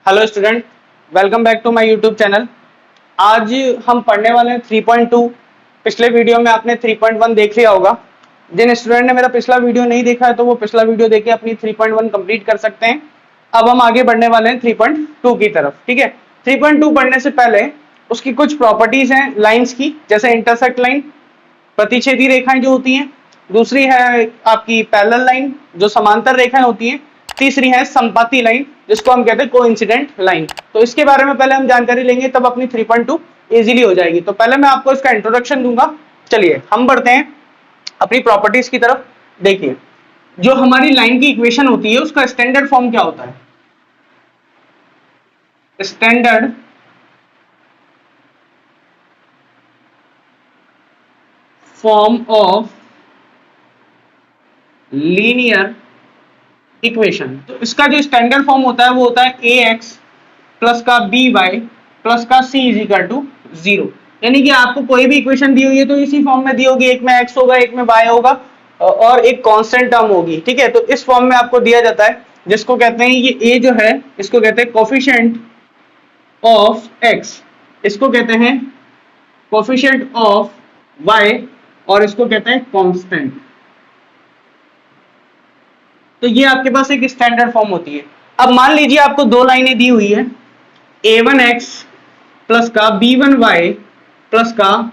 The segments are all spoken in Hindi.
Hello student, welcome back to my YouTube channel. आज हम पढ़ने वाले हैं 3.2। पिछले वीडियो में आपने 3.1 देख लिया होगा। जिन स्टूडेंट ने मेरा पिछला वीडियो नहीं देखा है तो वो पिछला वीडियो देख के अपनी 3.1 कंप्लीट कर सकते हैं। अब हम आगे बढ़ने वाले हैं 3.2 की तरफ। ठीक है, 3.2 पढ़ने से पहले उसकी कुछ प्रॉपर्टीज हैं लाइन्स की, जैसे इंटरसेक्ट लाइन, प्रतिच्छेदी रेखाएं जो होती हैं। दूसरी है आपकी पैरेलल लाइन, जो समांतर रेखाएं होती हैं। तीसरी है संपाती लाइन, जिसको हम कहते हैं कोइंसिडेंट लाइन। तो इसके बारे में पहले हम जानकारी लेंगे, तब अपनी 3.2 इजीली हो जाएगी। तो पहले मैं आपको इसका इंट्रोडक्शन दूंगा। चलिए हम बढ़ते हैं अपनी प्रॉपर्टीज की तरफ। देखिए, जो हमारी लाइन की इक्वेशन होती है उसका स्टैंडर्ड फॉर्म क्या होता है? Standard form of linear equation. तो इसका जो स्टैंडर्ड फॉर्म होता है वो होता है ax प्लस का by प्लस का c इज इक्वल टू 0। यानी कि आपको कोई भी इक्वेशन दी हुई है तो इसी फॉर्म में दी होगी। एक में x होगा, एक में y होगा और एक कांस्टेंट टर्म होगी। ठीक है, तो इस फॉर्म में आपको दिया जाता है, जिसको कहते हैं ये a जो है इसको कहते हैं कोफिशिएंट ऑफ x, इसको कहते हैं कोफिशिएंट ऑफ y और इसको कहते हैं कांस्टेंट। तो ये आपके पास एक स्टैंडर्ड फॉर्म होती है। अब मान लीजिए आपको दो लाइनें दी हुई है, a1x प्लस का b1y प्लस का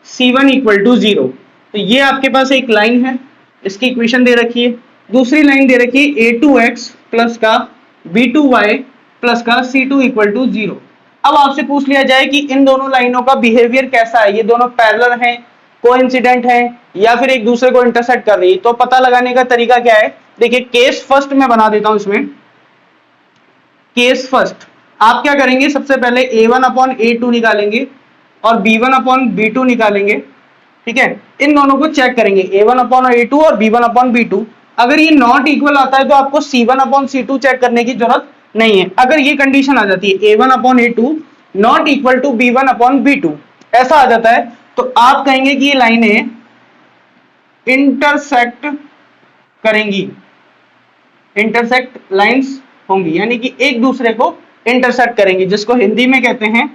c1 इक्वल टू 0। तो ये आपके पास एक लाइन है, इसकी इक्वेशन दे रखी है। दूसरी लाइन दे रखी है a2x प्लस का b2y प्लस का c2 इक्वल टू 0। अब आपसे पूछ लिया जाए कि इन दोनों लाइनों का बिहेवियर कैसा है, ये दोनों पैरेलल हैं, कोइंसिडेंट हैं या फिर एक दूसरे को इंटरसेक्ट कर रही है। तो पता लगाने का तरीका क्या है? देखिए, केस फर्स्ट मैं बना देता हूं इसमें। केस फर्स्ट आप क्या करेंगे, सबसे पहले a1 अपॉन a2 निकालेंगे और b1 अपॉन b2 निकालेंगे। ठीक है, इन दोनों को चेक करेंगे, a1 अपॉन a2 और b1 अपॉन b2। अगर ये नॉट इक्वल आता है तो आपको c1 अपॉन c2 चेक करने की जरूरत नहीं है। अगर ये कंडीशन आ जाती है a1 upon a2 not equal to b1 upon b2, ऐसा आ जाता है, तो आप कहेंगे कि ये लाइनें इंटरसेक्ट करेंगी, इंटरसेक्ट लाइंस होंगी, यानी कि एक दूसरे को इंटरसेक्ट करेंगी, जिसको हिंदी में कहते हैं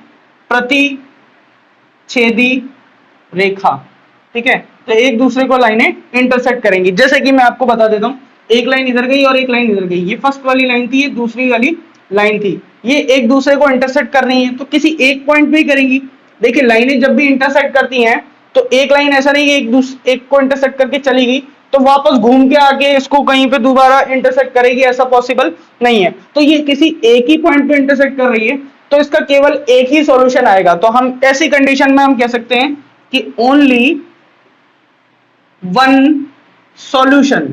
प्रतिच्छेदी रेखा। ठीक है, तो एक दूसरे को लाइनें इंटरसेक्ट करेंगी। जैसे कि मैं आपको बता देता हूं, एक लाइन इधर गई और एक लाइन इधर गई। ये फर्स्ट वाली लाइन थी, ये दूसरी वाली लाइन थी। ये एक दूसरे को इंटरसेक्ट कर रही हैं, तो किसी एक पॉइंट पे ही करेंगी। देखिए, लाइनें जब भी इंटरसेक्ट करती हैं तो एक लाइन ऐसा नहीं कि एक को इंटरसेक्ट करके चली गई तो वापस घूम के आके इसको कहीं पे दोबारा इंटरसेक्ट करेगी, ऐसा पॉसिबल नहीं है। तो ये किसी एक ही पॉइंट पे इंटरसेक्ट कर रही है, तो इसका केवल एक ही सॉल्यूशन आएगा। तो हम ऐसी कंडीशन में हम कह सकते हैं कि ओनली वन सॉल्यूशन,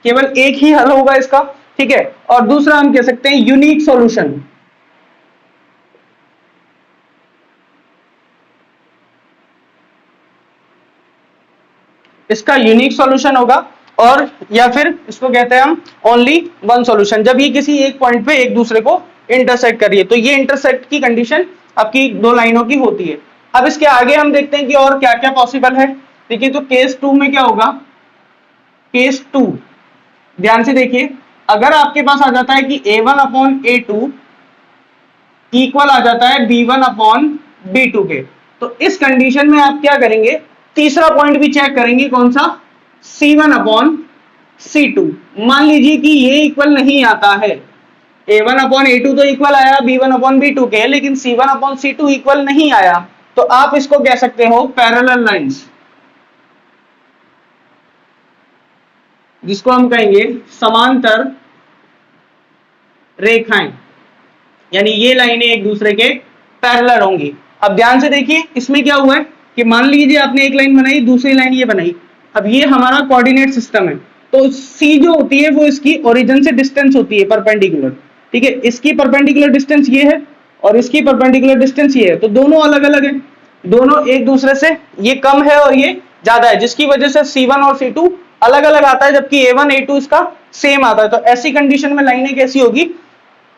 केवल एक ही हल होगा इसका। ठीक है, और दूसरा हम कह सकते हैं यूनिक सॉल्यूशन। इसका यूनिक सॉल्यूशन होगा, और या फिर इसको कहते हैं हम ओनली वन सॉल्यूशन, जब ये किसी एक पॉइंट पे एक दूसरे को इंटरसेक्ट कर रही है। तो ये इंटरसेक्ट की कंडीशन आपकी दो लाइनों की होती है। अब इसके आगे हम देखते हैं कि और क्या क्या पॉसिबल है। देखिए, तो केस 2 में क्या होगा? केस 2 ध्यान से देखिए, अगर आपके पास आ जाता है कि a1 अपॉन a2 इक्वल आ जाता है b1 अपॉन b2 के, तो इस कंडीशन में आप क्या करेंगे, तीसरा पॉइंट भी चेक करेंगे, कौन सा? c1 upon c2। मान लीजिए कि ये इक्वल नहीं आता है, a1 अपॉन a2 तो इक्वल आया b1 अपॉन b2 के, लेकिन c1 अपॉन c2 इक्वल नहीं आया, तो आप इसको कह सकते हो पैरेलल लाइंस, जिसको हम कहेंगे समांतर रेखाएं, यानी ये लाइनें एक दूसरे के पैरेलल होंगी। अब ध्यान से देखिए, इसमें क्या हुआ है कि मान लीजिए आपने एक लाइन बनाई, दूसरी लाइन ये बनाई। अब ये हमारा कोऑर्डिनेट सिस्टम है, तो C जो होती है वो इसकी ओरिजिन से डिस्टेंस होती है परपेंडिकुलर। ठीक है, इसकी परपेंडिकुलर डिस्टेंस ये है और इसकी परपेंडिकुलर डिस्टेंस ये है, तो दोनों अलग अलग है, दोनों एक दूसरे से, ये कम है और ये ज्यादा है, जिसकी वजह से C1 और C2 अलग अलग आता है, जबकि A1 A2 इसका सेम आता है। तो ऐसी कंडीशन में लाइनें कैसी होगी?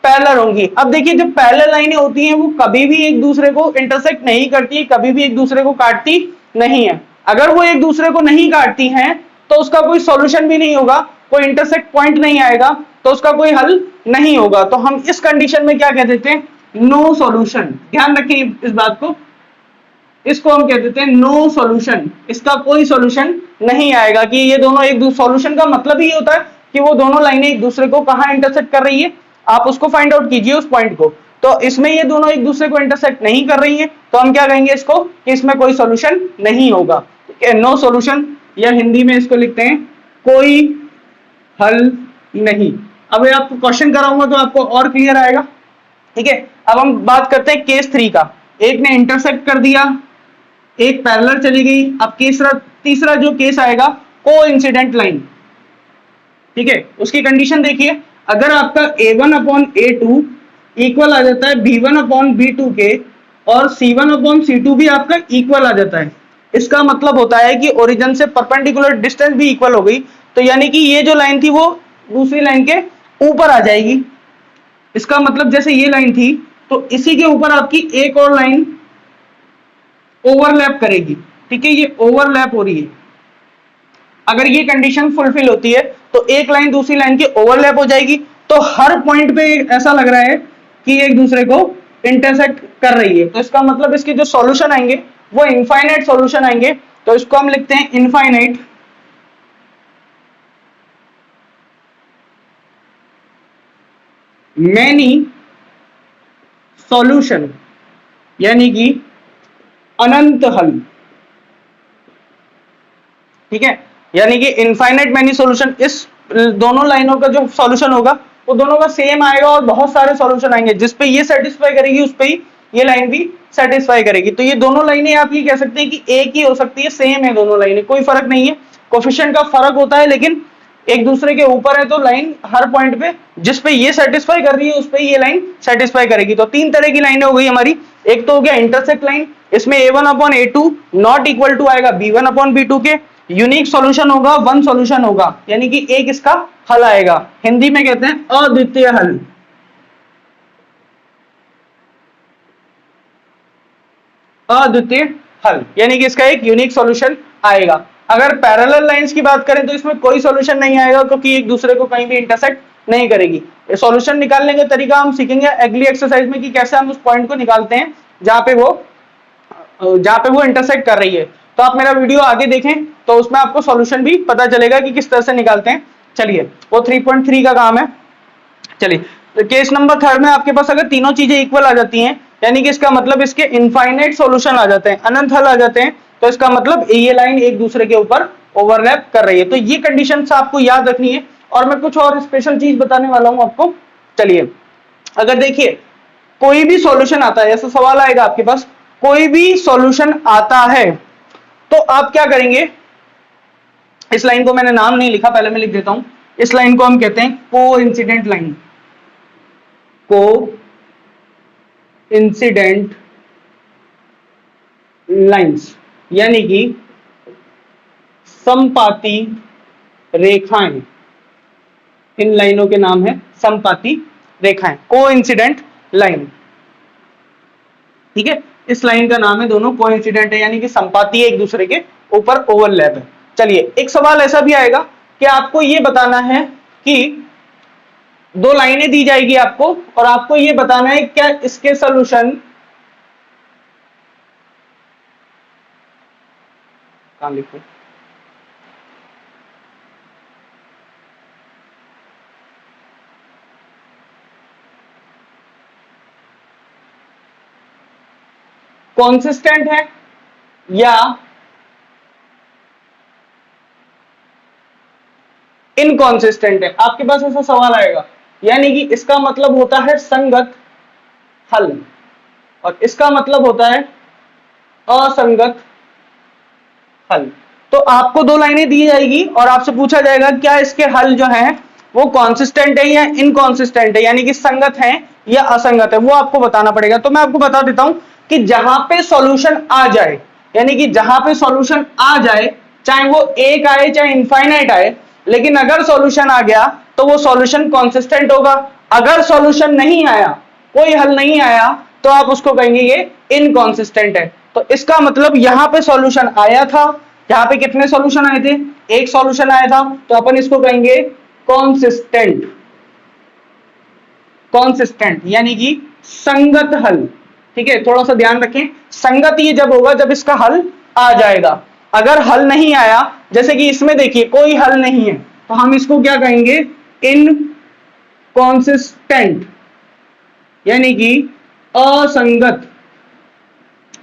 पैरेलल होंगी। अब देखिए, जब पैरेलल लाइनें होती हैं वो कभी भी एक दूसरे को इंटरसेक्ट नहीं करती, कभी भी एक दूसरे को काटती नहीं है। अगर वो एक दूसरे को नहीं काटती हैं तो उसका कोई सॉल्यूशन भी नहीं होगा, कोई इंटरसेक्ट पॉइंट नहीं आएगा, तो उसका कोई हल नहीं होगा। तो हम इस कंडीशन में क्या कह देते हैं, नो सॉल्यूशन। ध्यान रखें इस बात को, इसको हम कह देते हैं नो सॉल्यूशन, इसका कोई सॉल्यूशन नहीं आएगा। कि ये दोनों एक दूसरे, सॉल्यूशन का मतलब ही होता है कि वो दोनों लाइनें एक दूसरे को कहां इंटरसेक्ट कर रही है, आप उसको फाइंड आउट कीजिए उस पॉइंट को। तो इसमें ये दोनों एक दूसरे को इंटरसेक्ट नहीं कर रही है, तो हम क्या कहेंगे इसको, कि इसमें कोई सॉल्यूशन नहीं होगा, नो सॉल्यूशन, या हिंदी में इसको लिखते हैं कोई हल नहीं। अब आपको क्वेश्चन कराऊंगा तो आपको और क्लियर आएगा। ठीक है, अब हम बात करते हैं केस 3 का। एक ने इंटरसेक्ट कर दिया, एक पैरेलल चली गई। अब तीसरा जो केस आएगा, कोइंसिडेंट लाइन। ठीक है, उसकी कंडीशन देखिए, अगर आपका a1 अपॉन a2 इक्वल आ जाता है b1 अपॉन b2 के, और c1 अपॉन c2 भी आपका इक्वल आ जाता है, इसका मतलब होता है कि ओरिजिन से परपेंडिकुलर डिस्टेंस भी इक्वल हो गई। तो यानी कि ये जो लाइन थी वो दूसरी लाइन के ऊपर आ जाएगी। इसका मतलब जैसे ये लाइन थी तो इसी के ऊपर आपकी एक और लाइन ओवरलैप करेगी। ठीक है, ये ओवरलैप हो रही है। अगर ये कंडीशन फुलफिल होती है तो एक लाइन दूसरी लाइन की ओवरलैप हो जाएगी। तो हर पॉइंट पे ऐसा लग रहा है कि एक दूसरे को इंटरसेक्ट कर रही है। तो इसका मतलब इसके जो सॉल्यूशन आएंगे वो इनफाइनाइट सॉल्यूशन आएंगे। तो इसको हम लिखते हैं इनफाइनाइट मैनी सॉल्यूशन, यानी कि अनंत हल। ठीक है, यानी कि इनफाइनाइट मैनी सॉल्यूशन, इस दोनों लाइनों का जो सॉल्यूशन होगा वो दोनों का सेम आएगा और बहुत सारे सॉल्यूशन आएंगे। जिस पे ये सेटिस्फाई करेगी उस पे ही ये लाइन भी सेटिस्फाई करेगी। तो ये दोनों लाइनें आप ये कह सकते हैं कि एक ही हो सकती है, सेम है दोनों लाइनें, कोई फर्क नहीं है। कोफिशिएंट का फर्क होता है लेकिन एक दूसरे के ऊपर है। तो लाइन हर पॉइंट पे जिस पे ये सेटिस्फाई कर रही है उस पे ये लाइन सेटिस्फाई करेगी। तो तीन तरह की लाइनें हो गई हमारी। एक तो हो गया इंटरसेक्ट लाइन, इसमें a1 upon a2 not equal to आएगा b1 अपॉन b2 के। यूनिक सॉल्यूशन होगा, वन सॉल्यूशन होगा, यानी कि एक इसका हल आएगा। हिंदी में कहते हैं अद्वितीय हल। अद्वितीय हल यानी कि इसका एक यूनिक सॉल्यूशन आएगा। अगर पैरेलल लाइंस की बात करें तो इसमें कोई सॉल्यूशन नहीं आएगा क्योंकि एक दूसरे को कहीं भी इंटरसेक्ट नहीं करेगी। ये सॉल्यूशन निकालने का तरीका हम सीखेंगे अगली एक्सरसाइज में कि कैसे हम उस पॉइंट को निकालते हैं जहां पे वो इंटरसेक्ट कर रही है। तो आप मेरा वीडियो आगे देखें तो उसमें आपको सॉल्यूशन भी पता चलेगा कि किस तरह से निकालते हैं। चलिए, वो 3.3 का काम है। चलिए, तो केस नंबर 3 में आपके पास अगर तीनों चीजें इक्वल आ जाती हैं, यानी कि इसका मतलब इसके इनफाइनाइट सॉल्यूशन आ जाते हैं, अनंत हल आ जाते हैं, तो इसका मतलब ये लाइन एक दूसरे के ऊपर ओवरलैप कर रही है। तो ये कंडीशंस आपको याद रखनी है। और मैं कुछ और स्पेशल चीज बताने वाला हूं आपको। चलिए, अगर देखिए कोई भी सॉल्यूशन आता है, ऐसा सवाल आएगा आपके पास, कोई भी सॉल्यूशन आता है तो आप क्या करेंगे, इस लाइन को मैंने नाम नहीं लिखा, पहले मैं लिख देता हूं। इस लाइन को हम कहते हैं कोइंसिडेंट लाइन। कोइंसिडेंट लाइंस यानी कि समपाती रेखाएं। इन लाइनों के नाम है समपाती रेखाएं, कोइंसिडेंट लाइन। ठीक है, इस लाइन का नाम है, दोनों कोइंसिडेंट है यानी कि संपाती है, एक दूसरे के ऊपर ओवरलैप है। चलिए, एक सवाल ऐसा भी आएगा कि आपको ये बताना है कि दो लाइनें दी जाएगी आपको और आपको ये बताना है क्या इसके सॉल्यूशन कहां लिखूं, कॉन्सिस्टेंट है या इनकॉन्सिस्टेंट है। आपके पास ऐसा सवाल आएगा, यानी कि इसका मतलब होता है संगत हल और इसका मतलब होता है असंगत हल। तो आपको दो लाइनें दी जाएगी और आपसे पूछा जाएगा क्या इसके हल जो है वो कॉन्सिस्टेंट है या इनकॉन्सिस्टेंट है, यानी कि संगत है या असंगत है, वो आपको बताना पड़ेगा। तो मैं आपको बता देता हूं कि जहां पे सॉल्यूशन आ जाए, यानी कि जहां पे सॉल्यूशन आ जाए, चाहे वो एक आए चाहे इनफाइनाइट आए, लेकिन अगर सॉल्यूशन आ गया तो वो सॉल्यूशन कॉन्सिस्टेंट होगा। अगर सॉल्यूशन नहीं आया, कोई हल नहीं आया, तो आप उसको कहेंगे ये इनकॉन्सिस्टेंट है। तो इसका मतलब यहां पे सॉल्यूशन आया था, यहां पे कितने सॉल्यूशन आए थे, एक सॉल्यूशन आया था, तो अपन इसको कहेंगे कॉन्सिस्टेंट। कॉन्सिस्टेंट यानी कि संगत हल। ठीक है, थोड़ा सा ध्यान रखें, संगत ये जब होगा जब इसका हल आ जाएगा। अगर हल नहीं आया, जैसे कि इसमें देखिए कोई हल नहीं है, तो हम इसको क्या कहेंगे, इनकॉन्सिस्टेंट यानी कि असंगत।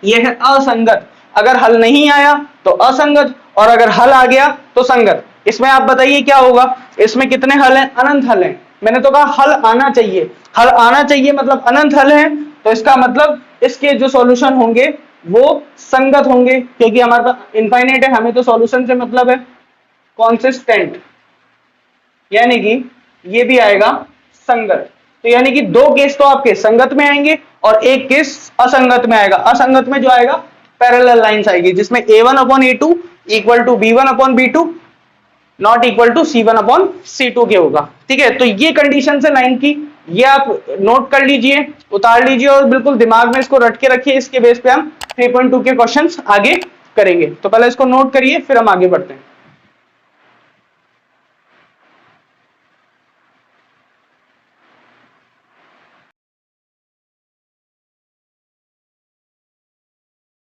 यह है असंगत। अगर हल नहीं आया तो असंगत, और अगर हल आ गया तो संगत। इसमें आप बताइए क्या होगा, इसमें कितने हल हैं, अनंत हल हैं। मैंने तो कहा हल आना चाहिए, हल आना चाहिए मतलब अनंत हल है, तो इसका मतलब इसके जो सॉल्यूशन होंगे वो संगत होंगे, क्योंकि हमारे पास इनफाइनाइट है, हमें तो सॉल्यूशन से मतलब है। कॉन्सिस्टेंट यानी कि ये भी आएगा संगत। तो यानी कि दो केस तो आपके संगत में आएंगे और एक केस असंगत में आएगा। असंगत में जो आएगा पैरेलल लाइंस आएगी, जिसमें a1/a2 equal to b1/b2 not equal to c1/c2 के होगा। ठीक है, तो ये कंडीशन है लाइन की, ये आप नोट कर लीजिए, उतार लीजिए और बिल्कुल दिमाग में इसको रट के रखिए। इसके बेस पे हम 3.2 के क्वेश्चंस आगे करेंगे। तो पहले इसको नोट करिए, फिर हम आगे बढ़ते हैं।